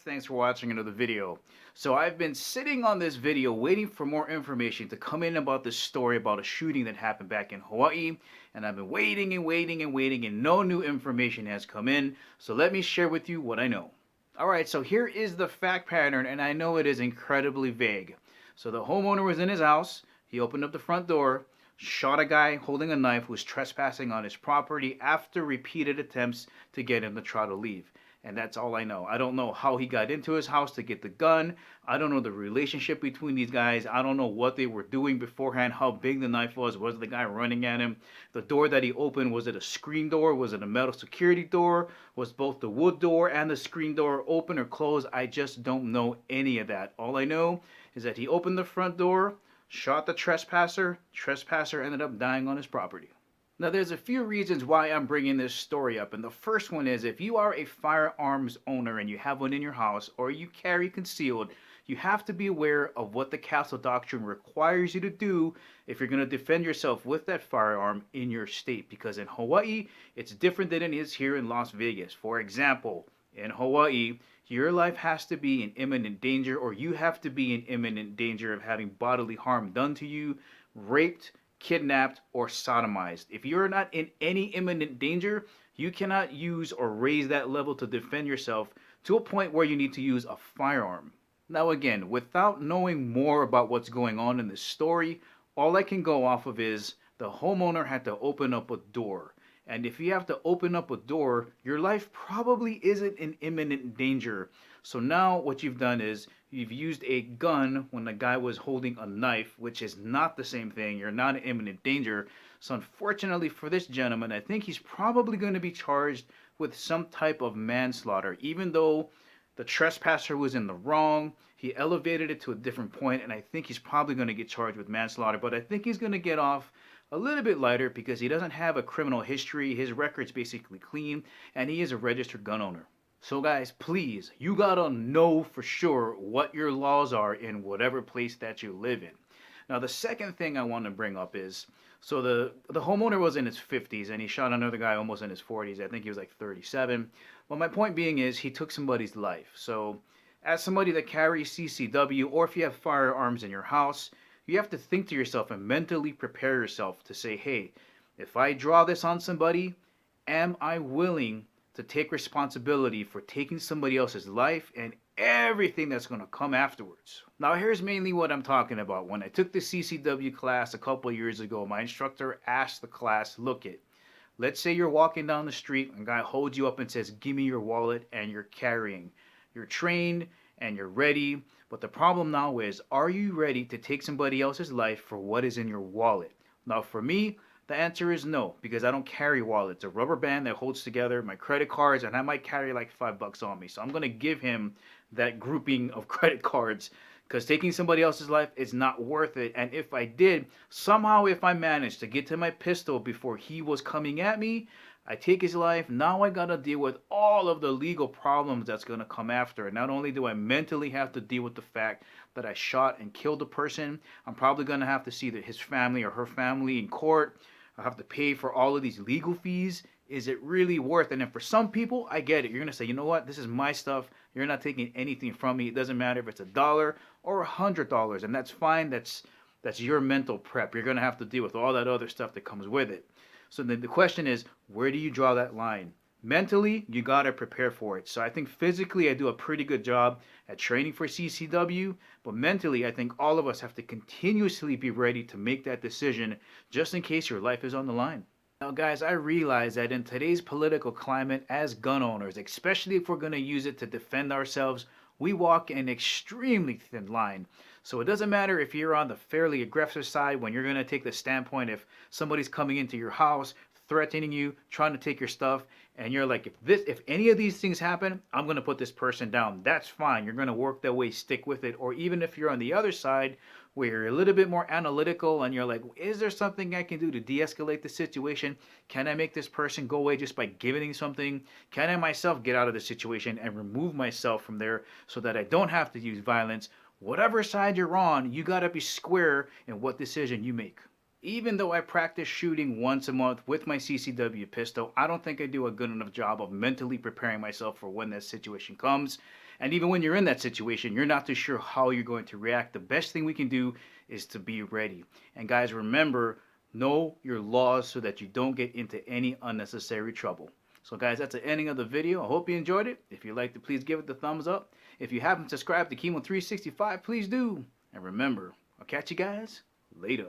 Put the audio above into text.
thanks for watching another video. So I've been sitting on this video waiting for more information to come in about this story about a shooting that happened back in Hawaii, and I've been waiting and waiting and waiting and no new information has come in, so let me share with you what I know. Alright, so here is the fact pattern, and I know it is incredibly vague. So the homeowner was in his house, he opened up the front door, shot a guy holding a knife who was trespassing on his property after repeated attempts to get him to try to leave. And that's all I know. I don't know how he got into his house to get the gun. I don't know the relationship between these guys. I don't know what they were doing beforehand, how big the knife was. Was the guy running at him? The door that he opened, was it a screen door? Was it a metal security door? Was both the wood door and the screen door open or closed? I just don't know any of that. All I know is that he opened the front door, shot the trespasser. Trespasser ended up dying on his property. Now, there's a few reasons why I'm bringing this story up, and the first one is if you are a firearms owner and you have one in your house or you carry concealed, you have to be aware of what the Castle Doctrine requires you to do if you're going to defend yourself with that firearm in your state, because in Hawaii, it's different than it is here in Las Vegas. For example, in Hawaii, your life has to be in imminent danger, or you have to be in imminent danger of having bodily harm done to you, raped, kidnapped, or sodomized. If you're not in any imminent danger, you cannot use or raise that level to defend yourself to a point where you need to use a firearm. Now again, without knowing more about what's going on in this story, all I can go off of is the homeowner had to open up a door. And if you have to open up a door, your life probably isn't in imminent danger. So now what you've done is you've used a gun when the guy was holding a knife, which is not the same thing. You're not in imminent danger. So unfortunately for this gentleman, I think he's probably going to be charged with some type of manslaughter. Even though the trespasser was in the wrong, he elevated it to a different point, and I think he's probably going to get charged with manslaughter. But I think he's going to get off a little bit lighter because he doesn't have a criminal history. His record's basically clean, and he is a registered gun owner. So guys, please, you gotta know for sure what your laws are in whatever place that you live in. Now the second thing I want to bring up is, so the homeowner was in his 50s and he shot another guy almost in his 40s. I think he was like 37. Well, my point being is he took somebody's life. So as somebody that carries CCW, or if you have firearms in your house, you have to think to yourself and mentally prepare yourself to say, hey, if I draw this on somebody, am I willing to take responsibility for taking somebody else's life and everything that's going to come afterwards? Now, here's mainly what I'm talking about. When I took the CCW class a couple years ago, my instructor asked the class, look it, let's say you're walking down the street and a guy holds you up and says, give me your wallet, and you're carrying. You're trained and you're ready, but the problem now is, are you ready to take somebody else's life for what is in your wallet? Now, for me, the answer is no, because I don't carry wallets. A rubber band that holds together my credit cards, and I might carry like $5 on me. So I'm going to give him that grouping of credit cards, because taking somebody else's life is not worth it. And if I did, somehow if I managed to get to my pistol before he was coming at me, I take his life, now I gotta deal with all of the legal problems that's gonna come after. And not only do I mentally have to deal with the fact that I shot and killed a person, I'm probably gonna have to see his family or her family in court. I have to pay for all of these legal fees. Is it really worth it? And for some people, I get it. You're gonna say, you know what? This is my stuff. You're not taking anything from me. It doesn't matter if it's $1 or $100, and that's fine. That's your mental prep. You're gonna have to deal with all that other stuff that comes with it. So then the question is, where do you draw that line? Mentally, you gotta prepare for it. So I think physically I do a pretty good job at training for CCW, but mentally I think all of us have to continuously be ready to make that decision just in case your life is on the line. Now guys, I realize that in today's political climate as gun owners, especially if we're gonna use it to defend ourselves, we walk an extremely thin line. So it doesn't matter if you're on the fairly aggressive side when you're going to take the standpoint if somebody's coming into your house, threatening you, trying to take your stuff, and you're like, if any of these things happen, I'm going to put this person down. That's fine. You're going to work that way, stick with it. Or even if you're on the other side where you're a little bit more analytical and you're like, is there something I can do to de-escalate the situation? Can I make this person go away just by giving something? Can I myself get out of the situation and remove myself from there so that I don't have to use violence? Whatever side you're on, you got to be square in what decision you make. Even though I practice shooting once a month with my CCW pistol, I don't think I do a good enough job of mentally preparing myself for when that situation comes. And even when you're in that situation, you're not too sure how you're going to react. The best thing we can do is to be ready. And guys, remember, know your laws so that you don't get into any unnecessary trouble. So guys, that's the ending of the video. I hope you enjoyed it. If you liked it, please give it the thumbs up. If you haven't subscribed to Kimo365, please do. And remember, I'll catch you guys later.